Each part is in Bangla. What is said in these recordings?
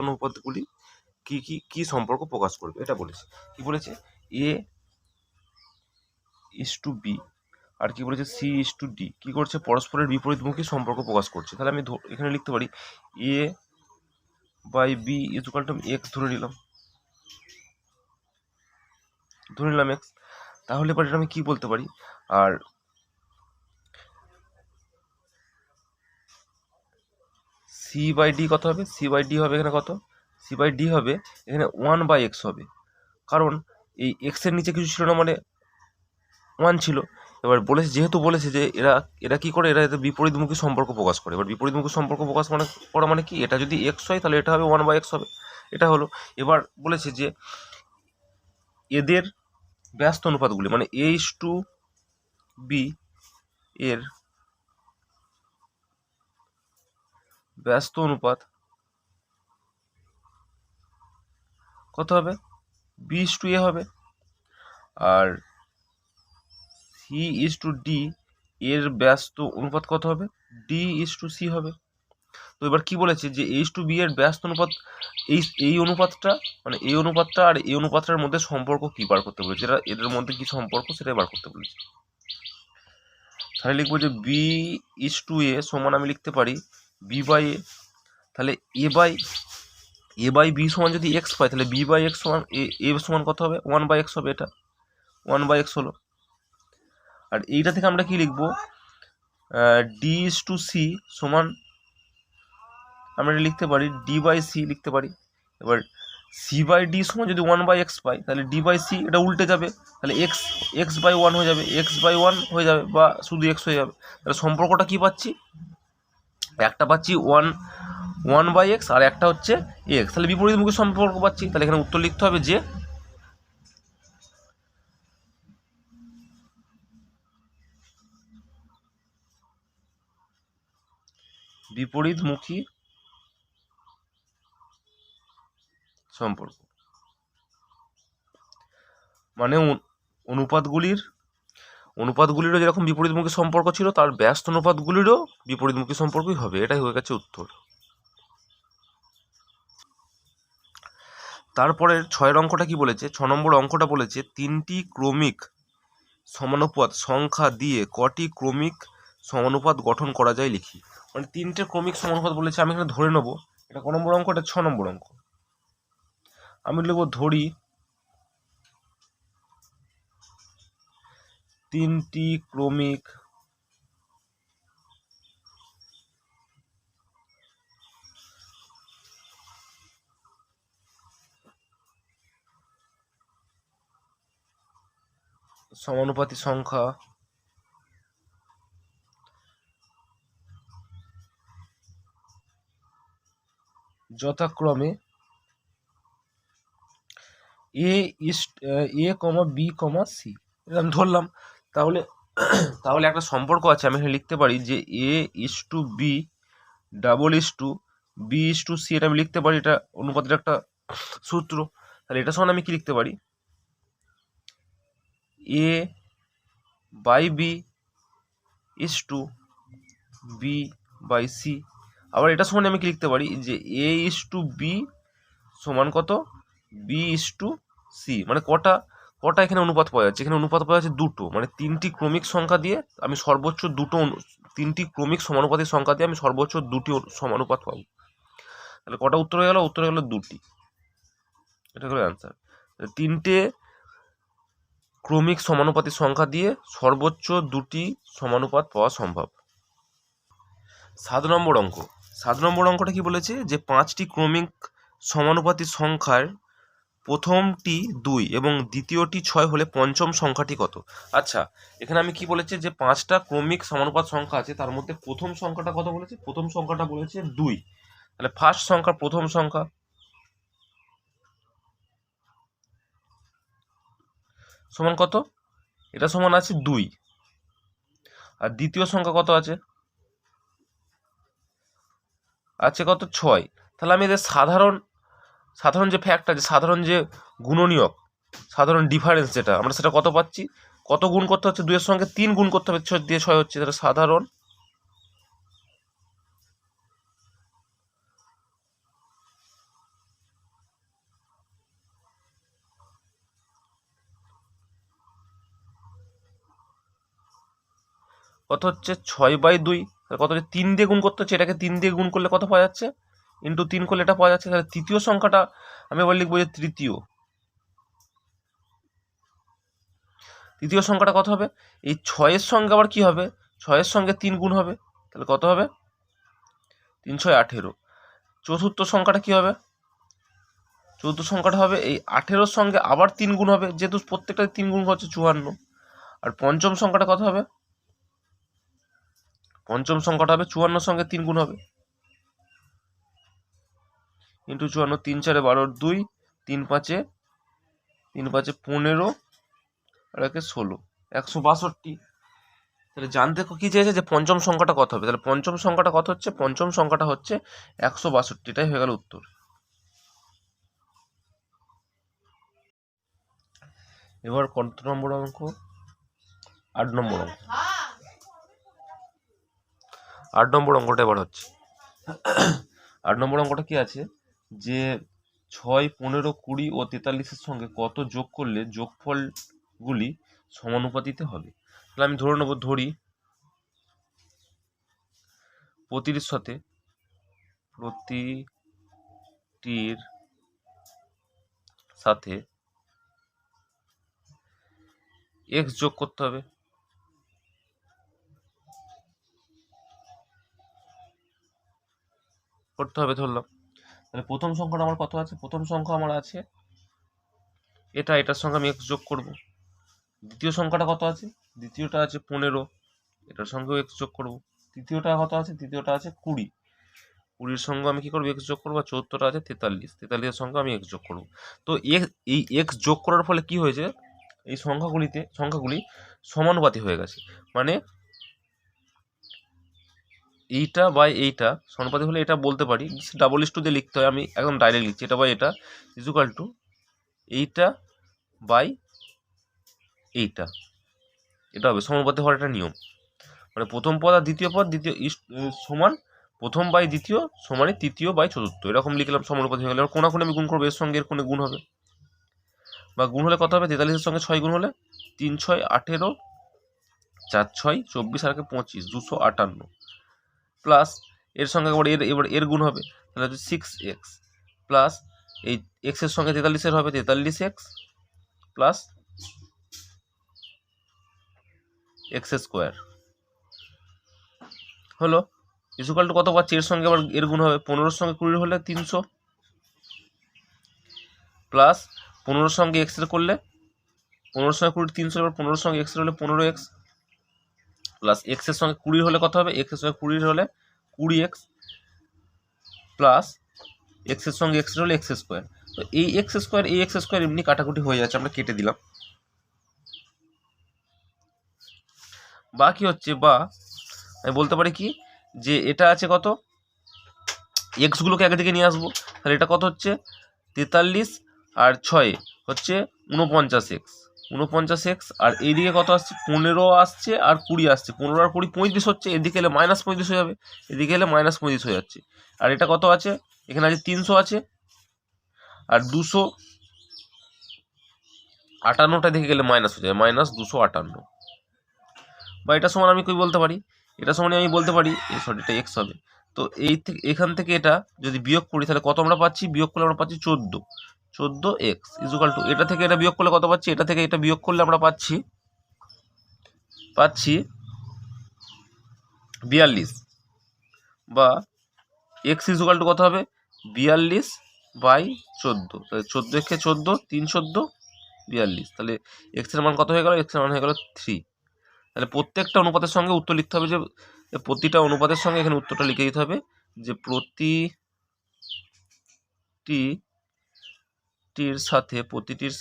অনুপাতগুলি কি কি কি সম্পর্ক প্রকাশ করবে এটা বলেছে। কি বলেছে? এ ইস টু বি আর কি বলেছে সি ইস টু ডি কি করছে? পরস্পরের বিপরীতমুখী সম্পর্ক প্রকাশ করছে। তাহলে আমি এখানে লিখতে পারি A by B equal to X ধরে নিলাম এক্স। তাহলে এবার আমি কি বলতে পারি? আর সি বাই ডি কত হবে? সি বাই ডি হবে এখানে কত? সি বাই ডি হবে এখানে 1/x হবে, কারণ এই এক্সের নিচে কিছু ছিল না, মানে 1 ছিল। এবার বলেছে, যেহেতু বলেছে যে এরা এরা কি করে, এরা এদের বিপরীতমুখী সম্পর্ক প্রকাশ করে। এবার বিপরীতমুখী সম্পর্ক প্রকাশ করা মানে কি? এটা যদি এক্স হয় তাহলে এটা হবে 1/x হবে, এটা হলো। এবার বলেছে যে এদের ব্যস্ত অনুপাতগুলি, মানে এ ইস টু বি এর ব্যস্ত অনুপাত কত হবে? বি ইস টু এ হবে। আর সি ইস টু ডি এর ব্যস্ত অনুপাত কত হবে? ডি ইস টু সি হবে। তো এবার কি বলেছে যে এইচ টু বি এর ব্যস্ত অনুপাত, এই অনুপাতটা, মানে এই অনুপাতটা আর এই অনুপাতটার মধ্যে সম্পর্ক কি বার করতে বলেছে, এদের মধ্যে কি সম্পর্ক সেটাই বার করতে বলেছে। তাহলে লিখবো যে বি ইস টু এ সমান আমি লিখতে পারি বি বাই এ। তাহলে এ বাই বি সমান যদি এক্স পাই, তাহলে বি বাই এক্স সমান এ সমান কত হবে? 1/x হবে। এটা 1/x হলো। আর এইটা থেকে আমরা কি লিখবো? ডি ইস টু সি সমান আমরা লিখতে পারি ডি বাই সি লিখতে পারি। এবার সি বাই ডি সমান যদি 1/x পাই, তাহলে ডি বাই সি এটা উল্টে যাবে, তাহলে এক্স বাই ওয়ান হয়ে যাবে, হয়ে যাবে, বা শুধু এক্স হয়ে যাবে। তাহলে সম্পর্কটা কি পাচ্ছি? একটা পাচ্ছি 1/x আর একটা হচ্ছে এক্স, তাহলে বিপরীতমুখী সম্পর্ক পাচ্ছি। তাহলে এখানে উত্তর লিখতে হবে যে বিপরীতমুখী সম্পর্ক, মানে অনুপাতগুলিরও যেরকম বিপরীতমুখী সম্পর্ক ছিল, তার ব্যস্ত অনুপাতগুলিরও বিপরীতমুখী সম্পর্কই হবে। এটাই হয়ে গেছে উত্তর। তারপরের 6 অঙ্কটা কি বলেছে? 6 নম্বর অঙ্কটা বলেছে 3টি ক্রমিক সমানুপাত সংখ্যা দিয়ে কটি ক্রমিক সমানুপাত গঠন করা যায় লিখি। মানে 3টে ক্রমিক সমানুপাত বলেছে, আমি এখানে ধরে নেব। এটা ক নম্বর অঙ্ক? এটা 6 নম্বর অঙ্ক। আমি লিখব ধরি 3টি ক্রমিক সমানুপাতি সংখ্যা যথাক্রমে এ কমা বি কমা সি, এটা আমি ধরলাম। তাহলে একটা সম্পর্ক আছে, আমি এখানে লিখতে পারি যে A is to B double is to B is two C, এটা আমি লিখতে পারি। এটা অনুপাতের একটা সূত্র। তাহলে এটা সমান আমি কি লিখতে পারি? A by B is to B by C. আবার এটা সমান আমি কি লিখতে পারি? যে এ ইস টু বি সমান কত? B is two C. মানে কটা এখানে অনুপাত পাওয়া যাচ্ছে? এখানে অনুপাত পাওয়া যাচ্ছে দুটো, মানে 3টি ক্রমিক সংখ্যা দিয়ে আমি সর্বোচ্চ দুটো 3টি ক্রমিক সমানুপাতিক সংখ্যা দিয়ে আমি সর্বোচ্চ 2টি সমানুপাত পাবো। তাহলে কটা উত্তর হয়ে গেল? উত্তর হয়ে গেল 2টি। এটা হলো অ্যান্সার। 3টে ক্রমিক সমানুপাতিক সংখ্যা দিয়ে সর্বোচ্চ 2টি সমানুপাত পাওয়া সম্ভব। 7 নম্বর অঙ্ক। 7 নম্বর অঙ্কটা কি বলেছে? যে 5টি ক্রমিক সমানুপাতিক সংখ্যার প্রথমটি 2 এবং দ্বিতীয়টি 6 হলে পঞ্চম সংখ্যাটি কত? আচ্ছা, এখানে আমি কি বলেছে? যে 5টা ক্রমিক সমানুপাত সংখ্যা আছে, তার মধ্যে প্রথম সংখ্যাটা কত বলেছে? প্রথম সংখ্যাটা বলেছে 2। তাহলে ফার্স্ট সংখ্যা, প্রথম সংখ্যা সমান কত? এটা সমান আছে 2। আর দ্বিতীয় সংখ্যা কত আছে? আছে কত? 6। তাহলে আমি এদের সাধারণ যে ফ্যাক্ট আছে, সাধারণ যে গুণনীয়ক, সাধারণ ডিফারেন্স যেটা, আমরা সেটা কত পাচ্ছি? কত গুণ করতে হচ্ছে? 2 এর সঙ্গে 3 গুণ করতে হবে, 6 দিয়ে 6 হচ্ছে। তাহলে সাধারণ কত হচ্ছে 6/2, কত হচ্ছে 3 দিয়ে গুণ করতে হচ্ছে, এটাকে 3 দিয়ে গুণ করলে কত পাওয়া যাচ্ছে, ইন্টু 3 করলে এটা পাওয়া যাচ্ছে। তাহলে তৃতীয় সংখ্যাটা আমি আবার লিখবো যে তৃতীয় সংখ্যাটা কত হবে, এই 6-এর সঙ্গে আবার কি হবে, 6-এর সঙ্গে 3 গুণ হবে, তাহলে কত হবে 3 6 18। চতুর্থ সংখ্যাটা কি হবে, চতুর্থ সংখ্যাটা হবে এই 18-র সঙ্গে আবার 3 গুণ হবে, যেহেতু প্রত্যেকটা 3 গুণ হচ্ছে 54। আর পঞ্চম সংখ্যাটা কত হবে, পঞ্চম সংখ্যাটা হবে 54-র সঙ্গে 3 গুণ হবে, ইন্টু 54, 3 4 12, 2 3 5 15 আর 1 16, 162। তাহলে জানতে কি চেয়েছে যে পঞ্চম সংখ্যাটা কত হবে, তাহলে পঞ্চম সংখ্যাটা কত হচ্ছে, পঞ্চম সংখ্যাটা হচ্ছে 162, এটাই হয়ে গেল উত্তর। এবার কত নম্বর অঙ্ক, 8 নম্বর অঙ্ক। 8 নম্বর অঙ্কটা এবার হচ্ছে 8 নম্বর অঙ্কটা কি আছে যে 6 15 20 ও 43-এর সঙ্গে কত যোগ করলে যোগফলগুলি সমানুপাতিতে হবে। তাহলে আমি ধরে নেব, ধরি প্রতিটির সাথে এক্স যোগ করতে হবে। ধরলাম, তাহলে প্রথম সংখ্যাটা আমার কত আছে, প্রথম সংখ্যা আমার আছে এটার সঙ্গে আমি এক্স যোগ করব। দ্বিতীয় সংখ্যাটা কত আছে, দ্বিতীয়টা আছে 15, এটার সঙ্গেও এক্স যোগ করব। তৃতীয়টা কত আছে, তৃতীয়টা আছে 20, 20-র সঙ্গে আমি কি করবো, এক্স যোগ করবো। চতুর্থটা আছে 43, 43-এর সঙ্গে আমি এক্স যোগ করব। তো এই এক্স যোগ করার ফলে কি হয়েছে, এই সংখ্যাগুলি সমানুপাতি হয়ে গেছে, মানে এইটা বাই এইটা সমানুপাতি হলে এটা বলতে পারি, ডাবল ইস টু দিয়ে লিখতে হয়, আমি একদম ডাইরেক্ট লিখছি, এটা বাই এটা ইকুয়াল টু এইটা বাই এইটা, এটা হবে সমানুপাতি হওয়ার একটা নিয়ম। মানে প্রথম পদ আর দ্বিতীয় পদ, সমান প্রথম বাই দ্বিতীয় সমানই তৃতীয় বাই চতুর্থ, এরকম লিখলাম, সমানুপাতি হয়ে গেল। এবার কোনাকুনি আমি গুণ করবো, এর সঙ্গে এর কোণে গুণ হবে, বা গুণ হলে কত হবে, 43-এর সঙ্গে 6 গুণ হলে 3 6 18, 4 6 24 আর 25, 258, প্লাস এর সঙ্গে এবার এর গুণ হবে, তাহলে হচ্ছে 6x, প্লাস এই এক্সের সঙ্গে 43-এর হবে 43x, প্লাস এক্স স্কোয়ার হলো ইকুয়াল টু কত পাচ্ছি, এর সঙ্গে আবার এর গুণ হবে, 15-এর সঙ্গে 20 হলে 300, প্লাস 15-এর সঙ্গে এক্সের করলে 15-এর সঙ্গে 20 300, এবার 15-এর সঙ্গে এক্সের হলে 15x, প্লাস এক্সের সঙ্গে 20 হলে কত হবে, এক্সের সঙ্গে 20 হলে 20x, প্লাস এক্সের সঙ্গে এক্সের হলে এক্স স্কোয়ার। তো এই এক্স স্কোয়ার এমনি কাটাকুটি হয়ে যাচ্ছে, আমরা কেটে দিলাম। বা কি হচ্ছে, বা আমি বলতে পারি কি যে এটা আছে কত, এক্সগুলোকে একদিকে নিয়ে আসবো, তাহলে এটা কত হচ্ছে 43 আর 6 হচ্ছে 49x, 49x, আর এইদিকে কত আসছে 15 আসছে আর 20 আসছে, 15 আর 20 35 হচ্ছে, এদিকে এলে -35 হয়ে যাবে, এদিকে এলে -35 হয়ে যাচ্ছে। আর এটা কত আছে, এখানে আছে 300 আছে, আর 258টা দিকে গেলে মাইনাস হয়ে যাবে, -258। বা এটা সমান আমি কি বলতে পারি, এটা সমানে আমি বলতে পারি সরি এটা এক্স হবে। তো এখান থেকে এটা যদি বিয়োগ করি তাহলে কত আমরা পাচ্ছি, বিয়োগ করলে আমরা পাচ্ছি 14x ইকুয়াল টু, এটা থেকে এটা বিয়োগ করলে কত পাচ্ছি, এটা থেকে এটা বিয়োগ করলে আমরা পাচ্ছি 42, বা এক্স ইকুয়াল টু কত হবে 42/14, তাহলে 14 14 3 14 42, তাহলে এক্স এর মান কত হয়ে গেল, এক্স এর মান হয়ে গেল 3। তাহলে প্রত্যেকটা অনুপাতের সঙ্গে উত্তর লিখতে হবে, যে প্রতিটা অনুপাতের সঙ্গে এখানে উত্তরটা লিখে দিতে হবে, যে প্রতিটির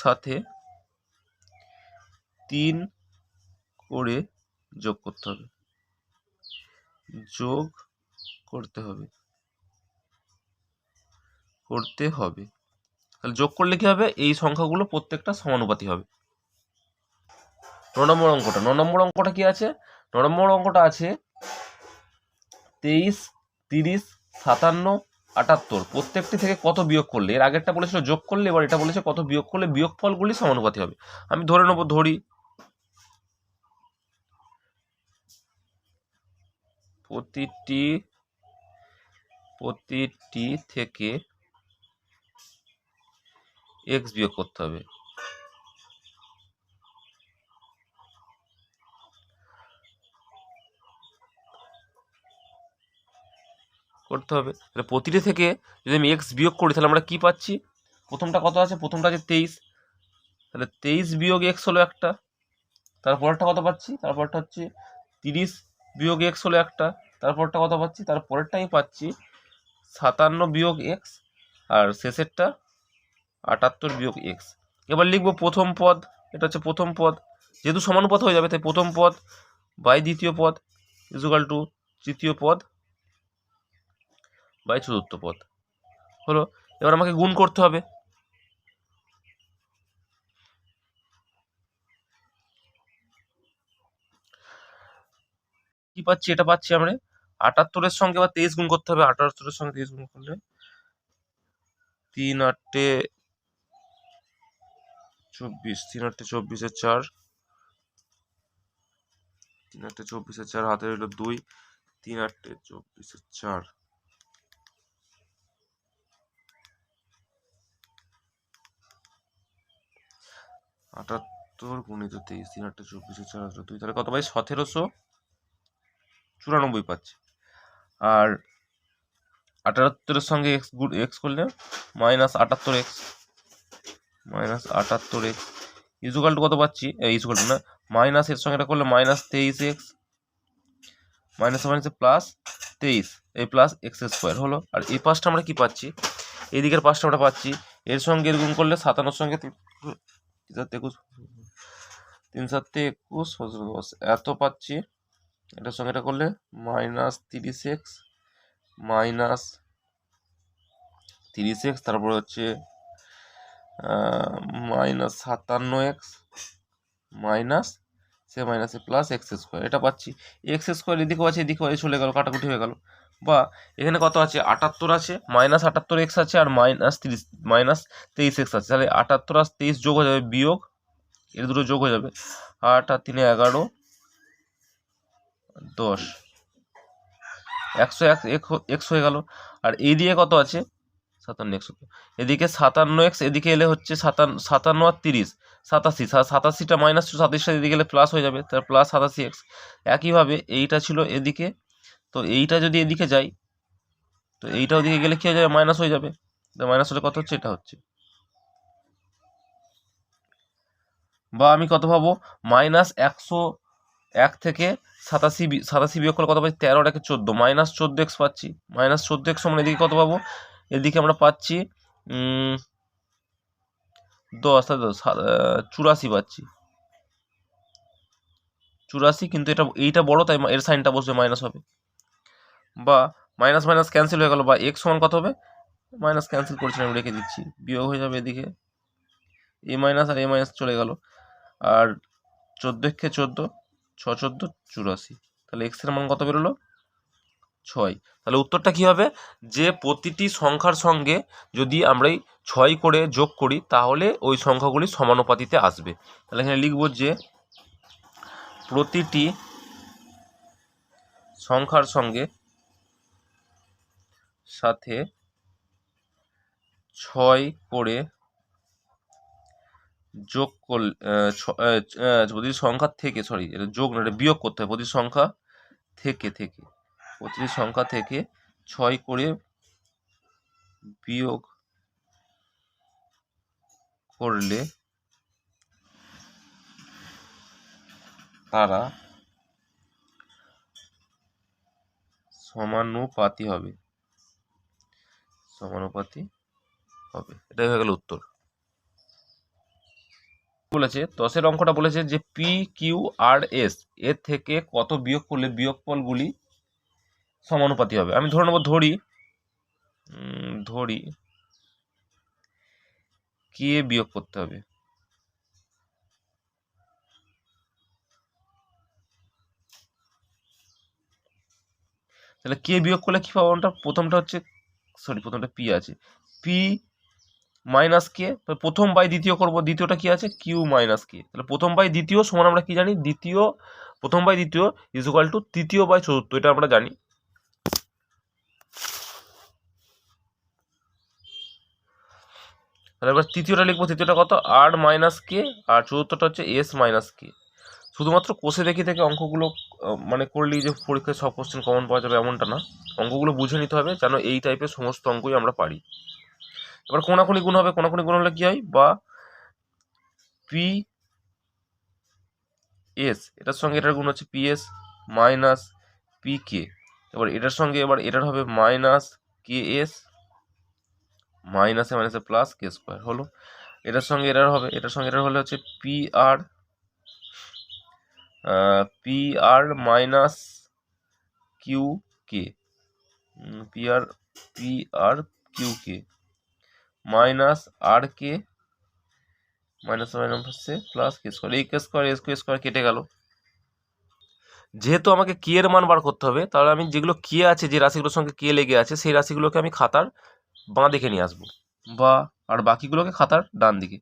সাথে 3 করে যোগ করতে হবে। তাহলে যোগ করলে কি হবে, এই সংখ্যাগুলো প্রত্যেকটা সমানুপাতি হবে। 9 নম্বর অঙ্কটা কি আছে, 9 নম্বর অঙ্কটা আছে 23 30 57 78 প্রত্যেকটি থেকে কত বিয়োগ করলে, এর আগেরটা বলেছিল যোগ করলে, এবার এটা বলেছে কত বিয়োগ করলে বিয়োগফলগুলি সমানুপাতি হবে। আমি ধরে নেব, ধরি প্রতিটি থেকে এক্স বিয়োগ করতে হবে। তাহলে প্রতিটি থেকে যদি আমি এক্স বিয়োগ করি তাহলে আমরা কি পাচ্ছি? প্রথমটা কত আছে? প্রথমটা আছে 23, তাহলে 23 বিয়োগ এক্স হলো একটা। তারপরটা কত পাচ্ছি? তারপরটা হচ্ছে 30 বিয়োগ এক্স হলো একটা। তারপরটা কত পাচ্ছি? তারপরেরটা আমি পাচ্ছি 57 বিয়োগ এক্স, আর শেষেরটা 78 বিয়োগ এক্স। এবার লিখবো প্রথম পদ, এটা হচ্ছে প্রথম পদ, যেহেতু সমানুপাত হয়ে যাবে তাই প্রথম পদ বাই দ্বিতীয় পদ ইজুকাল টু তৃতীয় পদ বাই চতুর্থ পদ হলো। এবার আমাকে গুণ করতে হবে। কি পাচ্ছি? এটা পাচ্ছি আমরা 78-এর সঙ্গে আবার 23 গুণ করতে হবে। 78-এর সঙ্গে 23 গুণ করলে 3 8 24, 3 8 24 4, 3 8 24 4, হাতে রইল 2, 3 8 24 4, 78 গুণিত 23, 3 8 24 4, 2, তাহলে কত পাই? 1794 পাচ্ছি। আর 78-এর সঙ্গে এক্স করলে -78x, -78x ইজুকাল টু কত পাচ্ছি? ইজুকাল টু না, মাইনাস এর সঙ্গে এটা করলে -23x, মাইনাস মাইনাসে +23, এই প্লাস এক্স স্কোয়ার হলো। আর এই পাশটা আমরা কি পাচ্ছি? এই দিকের পাশটা আমরা পাচ্ছি এর সঙ্গে এর গুণ করলে 57 সঙ্গে 3 7 21 এত পাচ্ছি। এটার সঙ্গে এটা করলে -30x, -30x, তারপরে হচ্ছে -57x, মাইনাস সে মাইনাসে প্লাস এক্স স্কোয়ার, এটা পাচ্ছি। এক্স স্কোয়ার এদিকে আছে, এদিকে চলে গেল, কাটাকুটি হয়ে গেল। বা এখানে কত আছে? 78 আছে, -78x আছে, আর -23x আছে। তাহলে 78 আর 23 যোগ হয়ে যাবে, বিয়োগ এর দুটো যোগ হয়ে যাবে, 8 আর 3 11 10, 101x হয়ে গেল। আর এই দিকে কত আছে? 57x, এদিকে 57x, এদিকে এলে হচ্ছে 57 আর 30 87, 87টা -87 এদিকে গেলে প্লাস হয়ে যাবে, তার প্লাস 87x। একইভাবে এইটা ছিল এদিকে, তো এইটা যদি এদিকে যাই তো এইটা ওদিকে গেলে কি হয়ে যাবে? মাইনাস হয়ে যাবে। মাইনাস হলে কত হচ্ছে? এটা হচ্ছে। বা আমি কত পাবো? -101 থেকে 87 বিয়োগ করলে কত পাচ্ছি? 13 টাকে 14, -14x পাচ্ছি। -14x সমান এদিকে কত পাবো? এদিকে আমরা পাচ্ছি 10, 84 পাচ্ছি, 84। কিন্তু এইটা বড়, তাই এর সাইনটা বসবে মাইনাস হবে। বা মাইনাস মাইনাস ক্যান্সেল হয়ে গেল, বা এক্স সমান কত হবে? মাইনাস ক্যান্সেল করছি, আমি রেখে দিচ্ছি, বিয়োগ হয়ে যাবে এদিকে এ মাইনাস আর এ মাইনাস চলে গেল। আর 14 14, 6 14 84, তাহলে এক্স এর মান কত বেরোলো? 6। তাহলে উত্তরটা কি হবে? যে প্রতিটি সংখ্যার সঙ্গে যদি আমরা 6 করে যোগ করি তাহলে ওই সংখ্যাগুলি সমানুপাতিতে আসবে। তাহলে এখানে লিখব যে প্রতিটি সংখ্যার সঙ্গে সাথে 6 করে যোগ করলে প্রতিটি সংখ্যা থেকে, সরি এটা যোগ না, এটা বিয়োগ করতে হবে, প্রতিটি সংখ্যা থেকে 6 করে বিয়োগ করলে তারা সমানুপাতি হবে, এটাই হয়ে গেল উত্তর। বলেছে 10-এর অঙ্কটা বলেছে যে পি কিউ আর এস এর থেকে কত বিয়োগ করলে বিয়োগফলগুলি সমানুপাতি হবে। আমি ধরে নেব, ধরি কে বিয়োগ করতে হবে। তাহলে কে বিয়োগ করলে কি পাবো? প্রথমটা হচ্ছে, প্রথমটা পি আছে, পি মাইনাস কে, প্রথম বাই দ্বিতীয় করব, দ্বিতীয়টা কি আছে? কিউ মাইনাস কে। তাহলে প্রথম বাই দ্বিতীয় সমান আমরা কি জানি? দ্বিতীয় প্রথম বাই দ্বিতীয় ইজ ইকুয়াল টু তৃতীয় বাই চতুর্থ, এটা আমরা জানি। তাহলে এবার তৃতীয়টা লিখবো, তৃতীয়টা কত আর মাইনাস কে, আর চতুর্থটা হচ্ছে এস মাইনাস কে। শুধুমাত্র কোষে দেখি থেকে অঙ্কগুলো মানে করলেই যে পরীক্ষায় সব কোশ্চেন কমন পাওয়া যাবে এমনটা না, অঙ্কগুলো বুঝে নিতে হবে যেন এই টাইপের সমস্ত অঙ্কই আমরা পারি। এবার কোনাকুনি গুণ হবে, কোনাকুনি গুণ হলে কি হয়, বা পি এস এটার সঙ্গে এটার গুণ হচ্ছে P S minus P K, এবার এটার সঙ্গে এবার এটার হবে মাইনাস কে এস মাইনাসে মাইনাসে প্লাস কে স্কোয়ার হলো, এটার সঙ্গে এটার হবে, এটার সঙ্গে এটার হলে হচ্ছে পি আর মাইনাস কিউ কে, পি আর কিউ কে মাইনাস আর কে মাইনাস মাইনাসে প্লাস কে স্কোয়ার, এই কে স্কোয়ার এস কে স্কোয়ার কেটে গেল। যেহেতু আমাকে কে এর মান বার করতে হবে, তাহলে আমি যেগুলো কে আছে, যে রাশিগুলোর সঙ্গে কে লেগে আছে, সেই রাশিগুলোকে আমি খাতার বাঁ দিকে নিয়ে আসবো, বা আর বাকিগুলোকে খাতার ডান দিকে।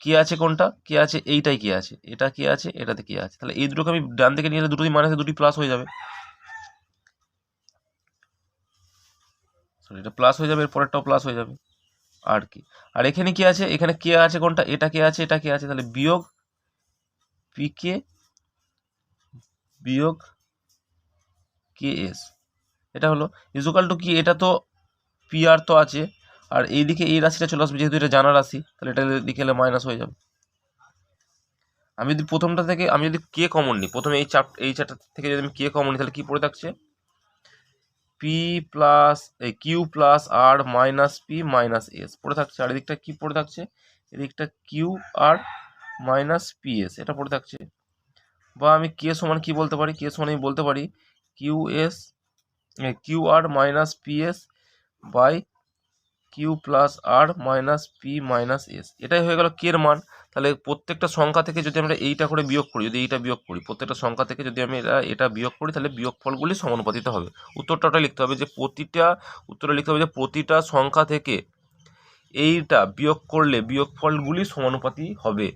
কে আছে কোনটা, কে আছে এইটাই কে আছে, এটা কে আছে, এটাতে কে আছে, তাহলে এই দুটোকে আমি ডান দিকে নিয়ে এলে দুটোই মাইনাসে দুটি প্লাস হয়ে যাবে, এটা প্লাস হয়ে যাবে, এর পরেরটাও প্লাস হয়ে যাবে। আর কি, আর এখানে কি আছে, এখানে কে আছে কোনটা, এটা কে আছে, এটা কে আছে, তাহলে বিয়োগ পি কে বিয়োগ কে এস, এটা হলো ইজুকাল টু কি, এটা তো পি আর তো আছে, আর এইদিকে এই রাশিটা চলে আসবে, যেহেতু এটা জানা রাশি, তাহলে এটা দিকে এলে মাইনাস হয়ে যাবে। আমি যদি প্রথমটা থেকে আমি যদি কে কমন নিই, প্রথমে এই চারটা থেকে যদি আমি কে কমন নিই, তাহলে কি পড়ে থাকছে, P plus Q plus R minus P minus S পড়ে থাকছে, আর এদিকটা কি পড়ে থাকছে, এদিকটা Q R minus P S এটা পড়ে থাকছে। বা আমি কে সমান কি বলতে পারি, কে সমান আমি বলতে পারি Q R minus P S by Q plus R minus P minus S, এটাই হয়ে গেল কে এর মান। তাহলে প্রত্যেকটা সংখ্যা থেকে যদি আমরা এইটা করে বিয়োগ করি, যদি এইটা বিয়োগ করি, প্রত্যেকটা সংখ্যা থেকে যদি আমি এটা বিয়োগ করি, তাহলে বিয়োগফলগুলি সমানুপাতিত হবে। উত্তরটা ওটা লিখতে হবে যে প্রতিটা সংখ্যা থেকে এইটা বিয়োগ করলে বিয়োগফলগুলি সমানুপাতি হবে।